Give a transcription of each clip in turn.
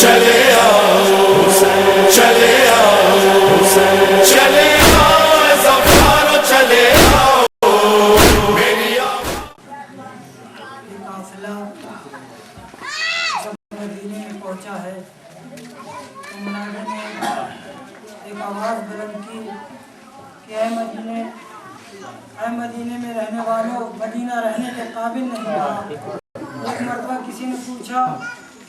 चले आओ चले आओ चले आओ ज़फ़ारो चले आओ मेरी काफ़िला जब मदीने में पहुंचा है तो मुनादी ने एक आवाज़ बुलंद की कि ऐ मदीने में रहने वालों, मदीना रहने के काबिल नहीं रहा। एक मरतबा किसी ने पूछा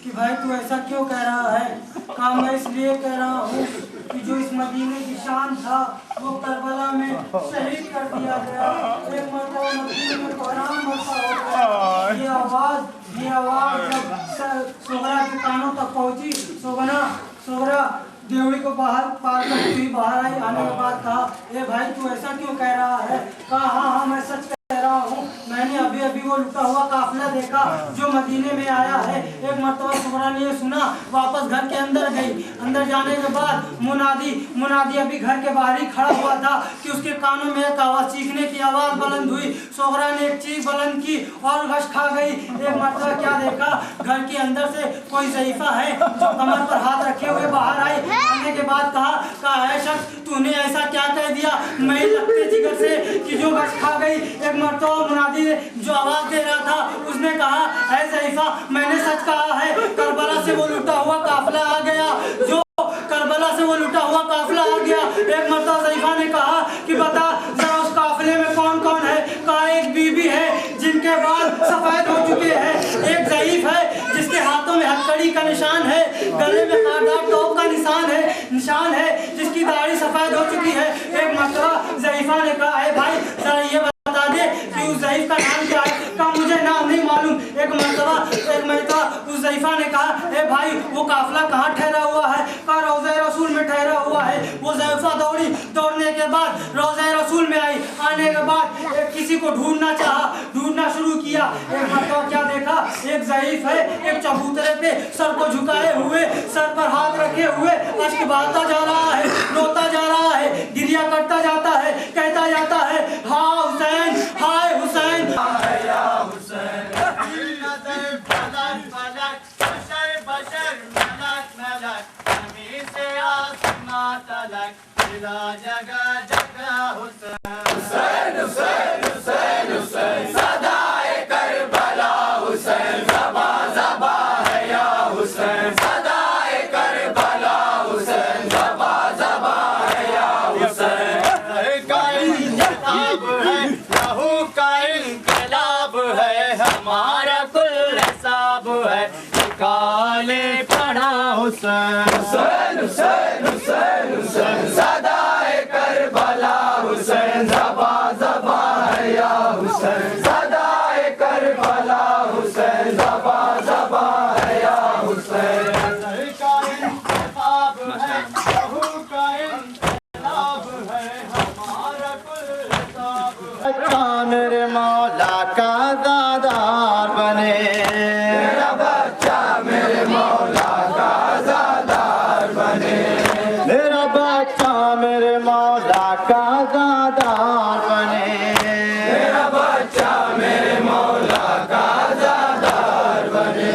कि भाई तू ऐसा क्यों कह रहा है? कहा मैं इसलिए कह रहा हूँ कि जो इस मदीने की शान था वो करबला में शहीद कर दिया गया। एक मरतबा मदीने में कोहराम बरसा हो गया। ये आवाज़ जब सोगरा के कानों तक पहुँची, सोगरा देवड़ी को बाहर पार करती हुई बाहर आई। आने के बाद कहा ए भाई तू ऐसा क्यों कह रहा है? कहा हाँ मैं सच कह रहा हूँ, मैंने अभी वो लुटा हुआ काफिला देखा जो मदीने में आया है। एक मरतबा सुगरा ने सुना, वापस घर के अंदर गई। अंदर जाने के बाद मुनादी अभी घर के बाहर ही खड़ा हुआ था कि उसके कानों में एक आवाज़, चीखने की आवाज़ बुलंद हुई। सोगरा ने एक चीख बुलंद की और गश खा गई। एक मरतबा क्या देखा, घर के अंदर से कोई ज़ईफ़ा है जो कमर पर हाथ रखे हुए बाहर आई। आने के बाद कहा है शख्स तूने ऐसा क्या कह दिया मैं लगते जिगर से कि जो गश खा गई। एक मरतबा मुनादी जो आवाज़ दे रहा था उसने कहा है ज़ईफ़ा मैंने सच कहा है, करबला से वो लुटा हुआ काफिला आ गया, जो करबला से वो लुटा हुआ काफिला आ गया। एक मरतबा ज़ईफ़ा ने कहा कि बता जरा उस काफिले में कौन कौन है? कहा एक बीबी है जिनके बाल सफ़ेद हो चुके हैं, एक ज़ईफ़ है जिसके हाथों में हथकड़ी का निशान है, गले में खारदार तोप का निशान है जिसकी दाढ़ी सफ़ेद हो चुकी है। एक मरतबा ज़ईफ़ा ने कहा है भाई जरा ये बता दे कि उस ज़ईफ़ का नाम क्या है? कहा मुझे नाम नहीं मालूम। एक मरतबा उस ज़ईफ़ा ने कहा ए भाई वो काफिला कहाँ ठहरा हुआ है? कहा रोज़े रसूल में ठहरा हुआ है। वो ज़ईफ़ा दौड़ने के बाद रोज़े रसूल में आई। आने के बाद किसी को ढूंढना शुरू किया। एक मरतबा क्या देखा, एक ज़ईफ़ है एक चबूतरे पे सर को झुकाए हुए, सर पर हाथ रखे हुए अश्क बहाता जा रहा है, रोता जा रहा है, गिरिया करता जाता है, कहता जाता है हाँ हुसैन हाय हुसैन। जगह जगह हुसैन हुसैन हुसैन हुसैन सदाए करबला हुसैन ज़बा ज़बा है या हुसैन सदाए करबला हुसैन ज़बा ज़बा है या हुसैन। का इंतखाब है लहू का इनकलाब है हमारा कुल हिसाब है निकाले पड़ा हुसैन हुसैन हुसैन हुसैन हुसैन सदाए करबला हुसैन ज़बा ज़बा है या हुसैन सदाए करबला हुसैन ज़बा ज़बा है या हुसैन। का इंतखाब है लहू का इनकलाब है हमारा कुल हिसाब है। मेरे मौला का दादार बने, मेरा बच्चा मेरे मौला का दादार बने, मेरा बच्चा मेरे मौला का दादार बने, मेरा बच्चा मेरे मौला का दादार बने।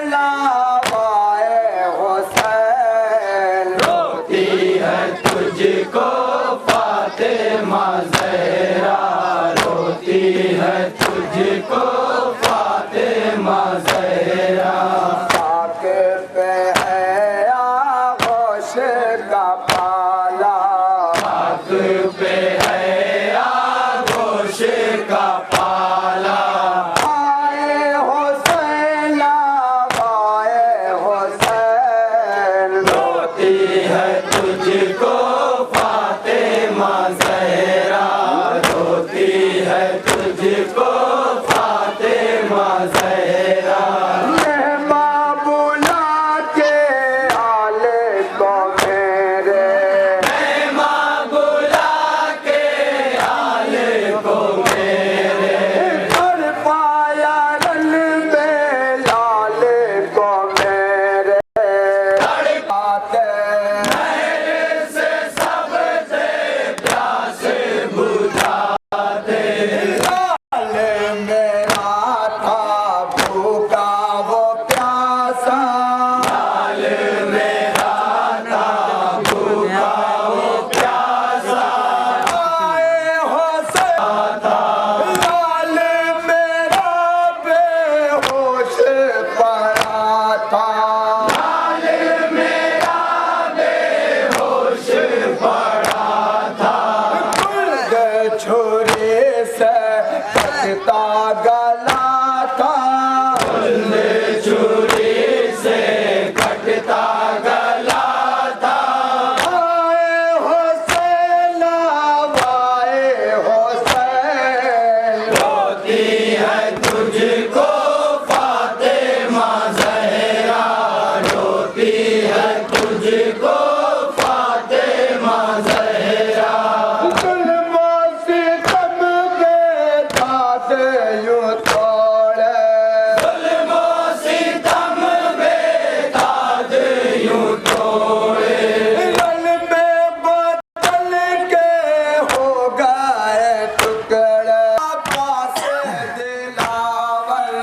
लावाए हुसैन रोती है तुझको फातिमा ज़हरा, रोती है तुझको फातिमा ज़हरा। साकिर पे है आगोश का पाला, साकिर पे है आगोश का पाला। आए हुसैन आए हुसैन रोती है तुझको फातिमा तुझको फातिमा ज़हरा। जुल्मों सितम के दाद यूं तोड़े, जुल्मों सितम के दाद यूं तोड़े। रन में बदल के हो गए टुकड़े, पास दिलावर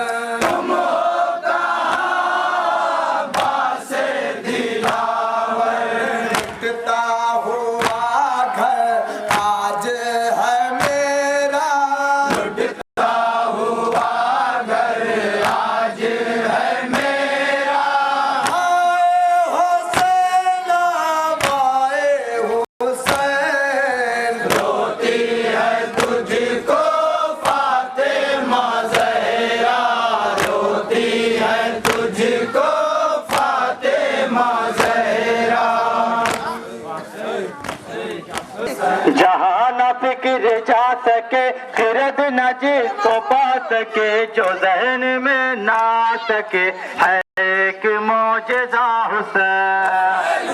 तुम हो कहाँ, पास दिलावर। लुटता हुआ घर आज है मेरा, लुटता हुआ घर आज है मेरा। आए हुसैन आए हुसैन, रोती है तुझको फातिमा ज़हरा, रोती है तुझको फातिमा ज़हरा। जहाँ न फिक्र जा सके खिरद न जिसको पा सके, जो जहन में ना सके है एक मौजज़ा हुसैन।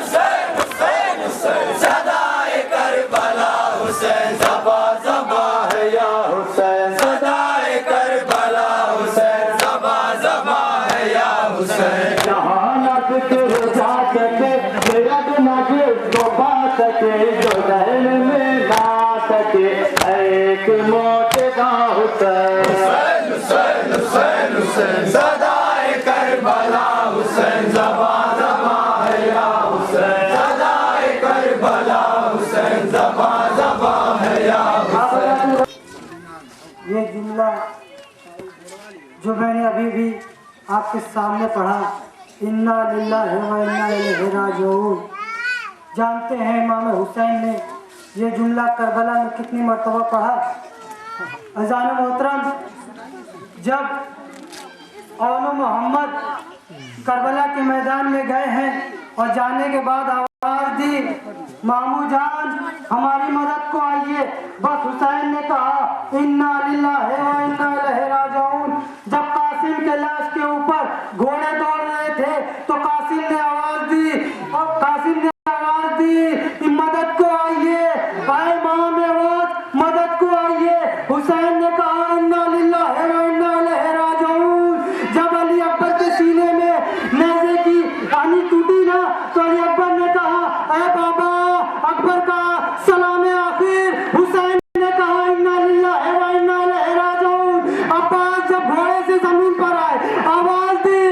सदाए करबला हुसैन, ज़बा ज़बा है या हुसैन। सदाए करबला हुसैन, ज़बा ज़बा है या हुसैन। जहाँ न फिक्र जा सके खिरद न जिसको पा सके, जो जहन में ना सके है एक मौजज़ा हुसैन। हुसैन हुसैन हुसैन हुसैन, सदाए करबला हुसैन, ज़बा ज़बा है या हुसैन। सदाए करबला हुसैन, ज़बा ज़बा है या हुसैन। ये जुमला जो मैंने अभी भी आपके सामने पढ़ा, इन्ना लिल्लाहि व इन्ना इलैहि राजिऊन, जानते हैं इमाम हुसैन ने ये जुमला करबला में कितनी मर्तबा पढ़ा। अज़ान मोहतरम, जब औनो मोहम्मद करबला के मैदान में गए हैं और जाने के बाद आवाज़ दी, मामू जान हमारी मदद को आइए, बस हुसैन ने कहा इन्ना लिल्लाहि व इन्ना इलैहि राजिऊन। जब कासिम के लाश के ऊपर घोड़े दौड़ रहे थे तो कासिम ने आवाज़ दी, और कासिम ने आवाज़ दी कि मदद को आइए, आए माम वक्त मदद को आइए। हुसैन ने कहा इन्ना लिल्लाहि व इन्ना इलैहि राजिऊन। जब अली अकबर के सीने में नेज़े की आनी टूटी ना, तो अली अकबर ने कहा ऐ बाबा अकबर का सलाम आखिर। हुसैन ने कहा इन्ना लिल्लाहि व इन्ना इलैहि राजिऊन। अब्बास जब घोड़े से जमीन पर आए, आवाज़ दी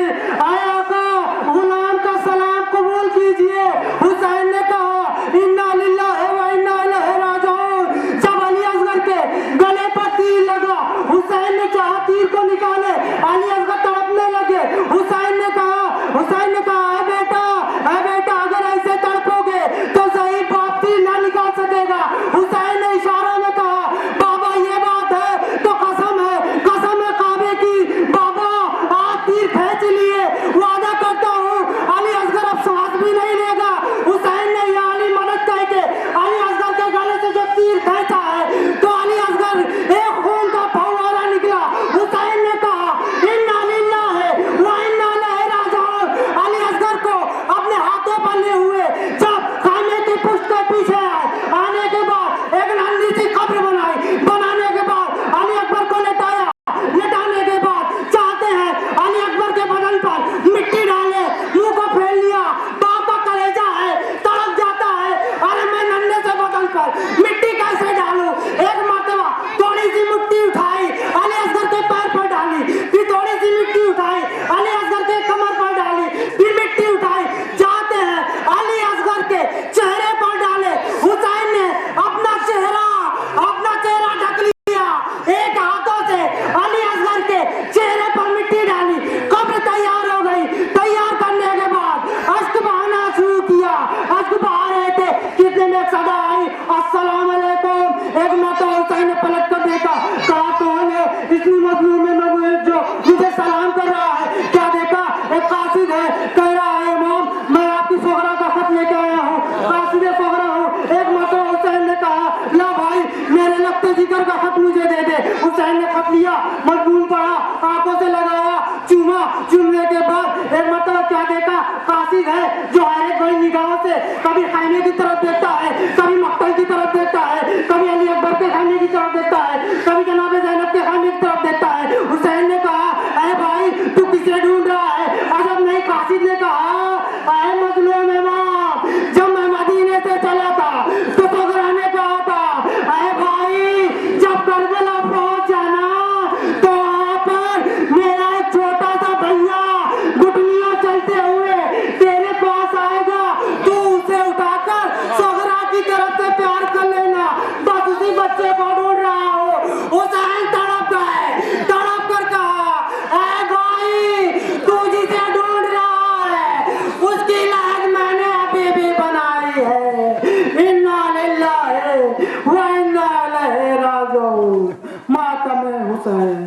आए आका गुलाम का सलाम कबूल कीजिए। हुसैन ने कहा इन्ना लिल्लाहि व इन्ना इलैहि राजिऊन। जब अली असगर के गले पर तीर लगा, हुसैन ने चाहा तीर को निकाले, अली असगर तड़पने लगे। हुसैन ने कहा ऐ बेटा अगर ऐसे तड़पोगे तो सही बाप तीर ना निकाल सकेगा। हुसैन ने इशारों में कहा बाबा ये बात है तो कसम है काबे की, बाबा आज तीर खींच लिए, वादा करता हूँ अली असगर अब सांस भी नहीं लेगा। हुसैन ने या अली मदद कह के अली असगर के गले से जो तीर खींचा है तो अली असगर एक खून का फव्वारा निकला। हुसैन ने कहा इन्ना लिल्लाहि व इन्ना इलैहि राजिऊन। अली असगर को अपने हाथों पर लिए हुए जब खाने की पुष्ट के पीछे आने के बाद एक नन्ही सी कब्र बनाने के बाद अली अकबर को लेटाने के बाद चाहते हैं अली अकबर के बदन पर मिट्टी डाले, मुंह को फेर लिया, बाप का कलेजा है तड़प जाता है, अरे मैं नन्हे से बदन पर मिट्टी कैसे डालूं। एक मर्तबा थोड़ी सी मिट्टी उठाई अली असगर के पैर पर डाली, फिर थोड़ी सी मिट्टी उठाई अली असगर के कमर पर डाली, फिर मिट्टी उठाई चाहते हैं अली असगर के चेहरे पर डाले। हुसैन ने अपना चेहरा ढक लिया, एक हाथों से अली असगर के चेहरे पर मिट्टी डाली, कब्र तैयार हो गई। तैयार करने के बाद अश्क बहाना शुरू किया, अश्क बहा रहे थे, कितने में एक सदा आई अस्सलाम वालेकुम। एक मरतबा हुसैन ने पलट कर देखा, कहा कौन है इतनी मजलूम में जो मुझे सलाम कर रहा है। क्या देखा एक कासिद है, कह रहा है इमाम मैं आपकी सोहरा का खत लेके आया हूँ, कासिद सोहरा हूँ। एक मरतबा हुसैन ने कहा ला भाई मेरे लगते जिक्र का खत मुझे दे दे। हुसैन ने खत लिया, मजबूर पढ़ा, आंखों से लगाया, चूमा, चूमने के बाद एक मरतबा क्या देखा का कासिद है जो हर एक कोई निगाहों से कभी खाने की तरफ देखता है, कभी मक्तल की तरफ देखता है, कभी अली अकबर के खाने की तरफ देखता है, कभी जनाब ज़ैनब के खाने की तरफ देखता है। हुसैन ने कहा, अरे भाई तू किसे ढूंढ रहा है? और जब नहीं कासिद ने कहा, अरे मजलूम इमाम, जब मैं मदीने से चला था तो सगरा ने कहा था, अरे भाई जब करबला पहुंच जाना तो वहां पर मेरा एक छोटा सा भैया घुटनियों चलते हुए तेरे पास आएगा, तू उसे उठाकर सगरा की तरफ से प्यार कर लेना। बस उसी बच्चे को ढूंढ रहा हो। हुसैन तड़प गए, तड़प कर कहा, ऐ भाई तू जिसे ढूंढ रहा है उसकी लाज मैंने अभी भी बनाई है। इन्ना लिल्लाहि व इन्ना इलैहि राजिऊन। मातम हुसैन।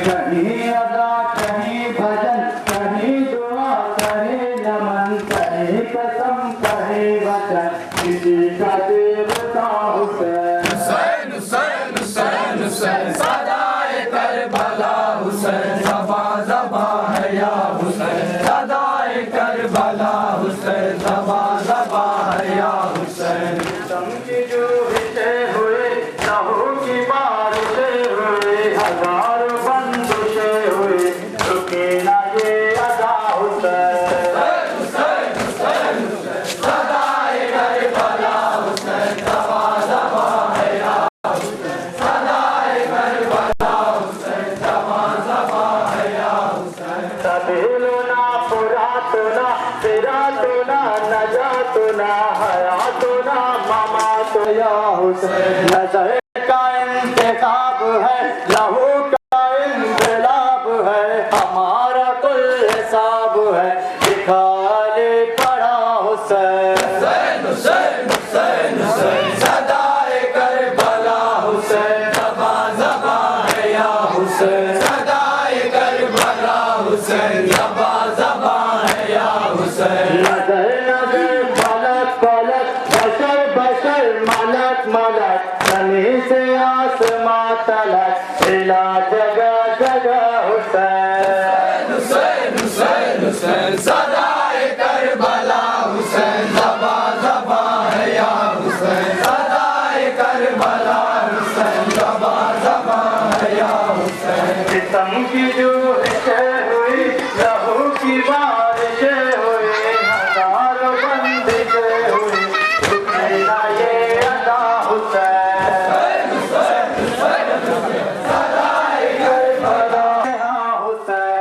कहीं अदा कहीं भजन कहीं दुआ कहीं नमन कहीं कसम कहीं वचन किसी का देवता हुसैन। हुसैन हुसैन हुसैन हुसैन सदाए करबला हुसैन ज़बा ज़बा है या हुसैन सदाए करबला हुसैन ज़बा ज़बा है या हुसैन। की जो हिस्से हुए लहू की बारिशें हुई हजार बंदिशें हुई रुकी ना ये अदा हुसैन। हुसैन हुसैन हुसैन सदाए करबला हुसैन ज़बा ज़बा है या हुसैन सदाए करबला हुसैन ज़बा ज़बा है या हुसैन। सबीलुना फुरातुना सिरातुना नजातुना हयातुना ममातु या हुसैन। नज़र का इंतखाब है, लहू का इंकलाब है, हमारा कुल हिसाब है, दिखाने पड़ा हुसैन। हुसैन हुसैन हुसैन हुसैन सदाए करबला हुसैन ज़बा ज़बा है या हुसैन सदाए करबला हुसैन ज़बा ज़बा है या हुसैन। नजर नजर पलक पलक बशर बशर मलक मलक जमीन से आसमां तलक इला जगह जगह हुसैन। हुसैन हुसैन हुसैन सदाए करबला हुसैन ज़बा ज़बा है या हुसैन सदाए करबला हुसैन ज़बा ज़बा है या हुसैन। सितम की जो हिस्सें हुई लहू की बारिशें हुई हजारों बंदिशें हुई रुकी ना ये अदा हुसैन। हुसैन हुसैन हुसैन सदाए करबला हुसैन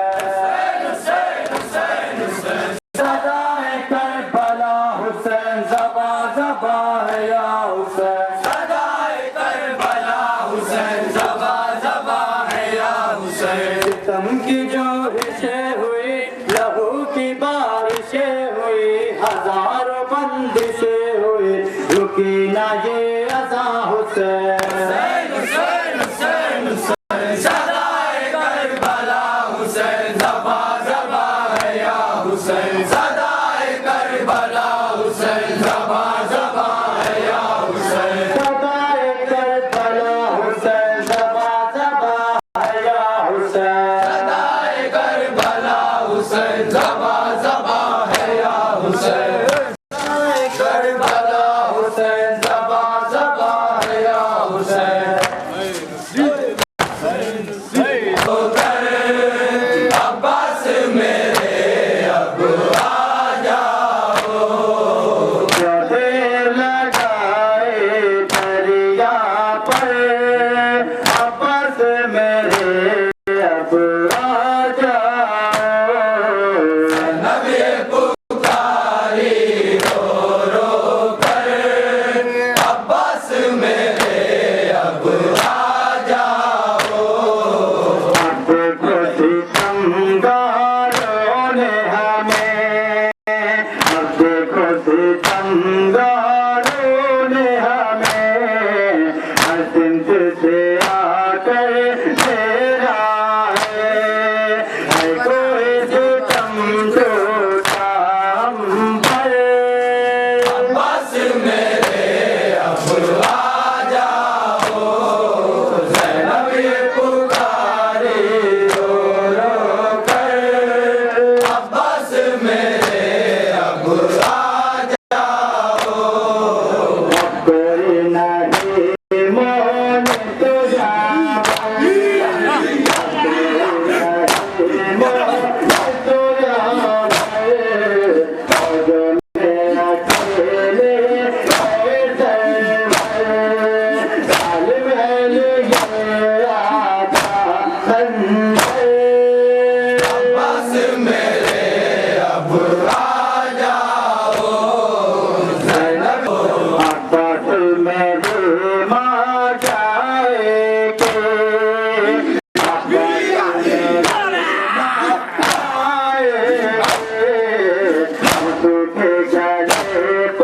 हुसैन हुसैन हुसैन सदाए करबला हुसैन ज़बा ज़बा है या हुसैन। सदाए करबला हुसैन ज़बा ज़बा है या हुसैन। सितम की जो हिस्सें हुई लहू की बारिशें हुई हजारों बंदिशें हुई रुकी ना ये अज़ा हुसैन। हुसैन हुसैन हुसैन सदाए करबला हुसैन ज़बा ज़बा है या हुसैन सदाए करबला हुसैन ज़बा ज़बा है या हुसैन। सदाए करबला हुसैन ज़बा ज़बा है या हुसैन। सदाए करबला हुसैन ज़बा ज़बा है या हुसैन सदाए करबला हुसैन ज़बा ज़बा है या हुसैन। अब्बास मेरे अब आ जाओ जो देर लगाए दरिया पर अब्बास मेरे अब आ जाओ। नबी पुकारी रो रो कर अब्बास मेरे अब आ जाओ। अब खुद तमगारों ने हमें अब खुद तमगारों ने हमें हसिंत से आकर तेरा है कोई सितम टूटा हम पर।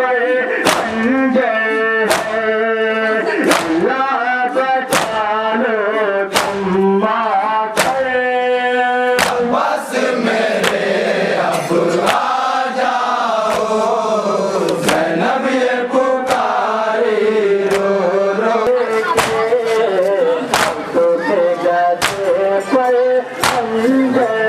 पर खंजर है, अल्लाह बचा लो तुम मातर। बस मेरे अब आ जाओ, ज़ैनब ये पुकारी रो रो तो गदे पर खंजर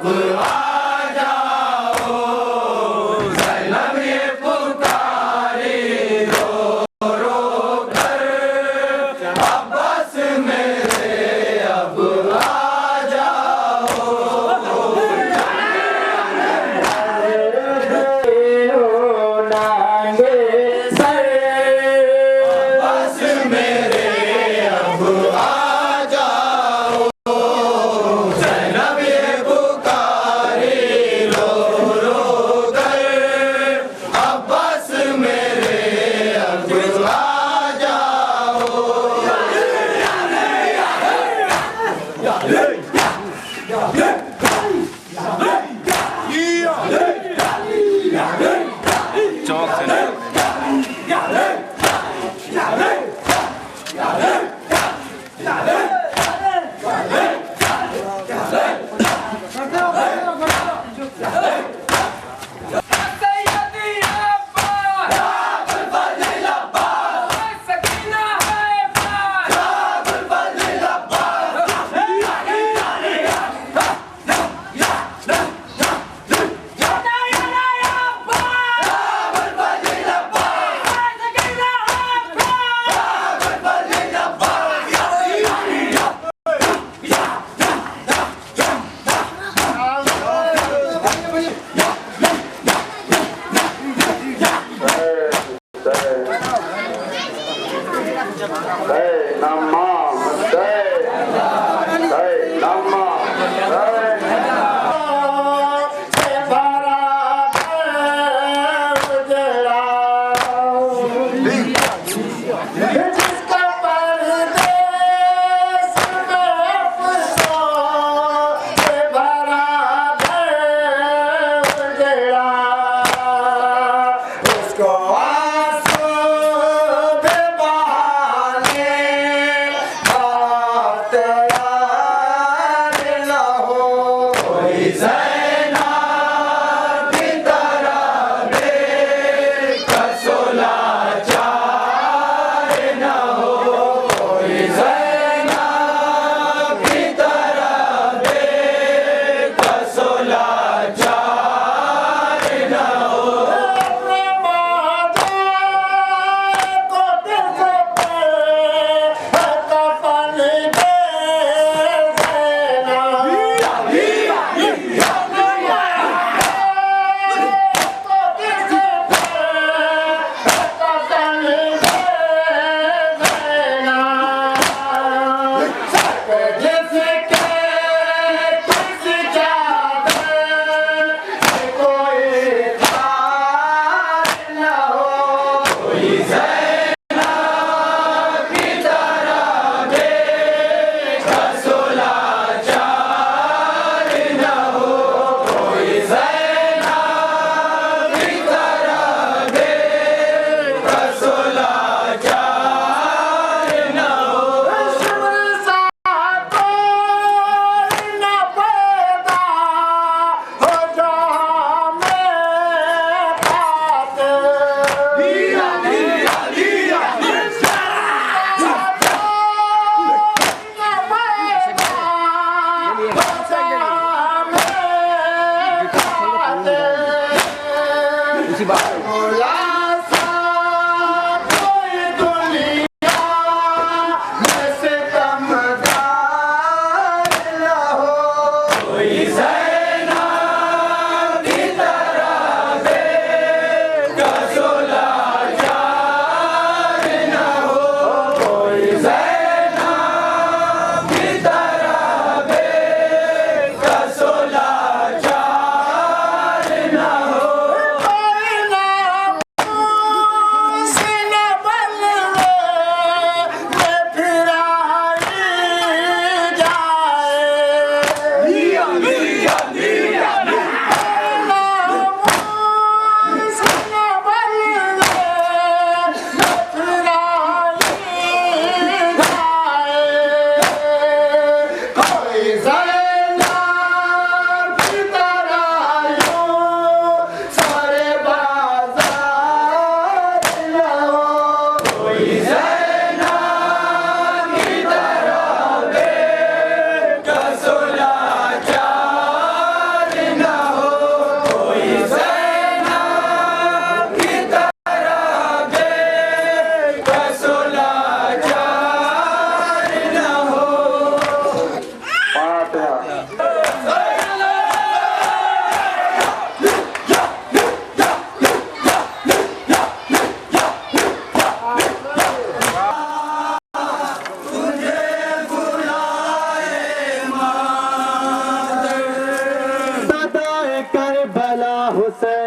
आ जाओ, ज़ैनब ये पुकारी रो रो कर, अब्बास मेरे अब आ जाओ। अब्बास मेरे अब आ जाओ, ज़ैनब ये पुकारी रो रो कर, अब्बास मेरे अब आ जाओ। चौक से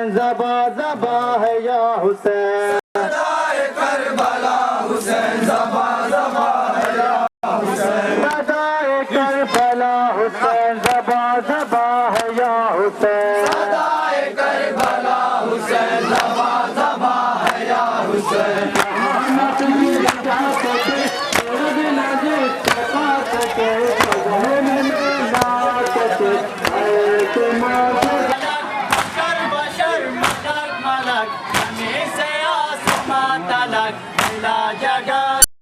हुसैन ज़बा ज़बा है या हुसैन सदाए करबला हुसैन ज़बा ज़बा है या हुसैन सदाए करबला हुसैन ज़बा ज़बा है या हुसैन सदाए करबला हुसैन ज़बा ज़बा है या हुसैन मलक मलक हमें से आसमां तलक मिला जगह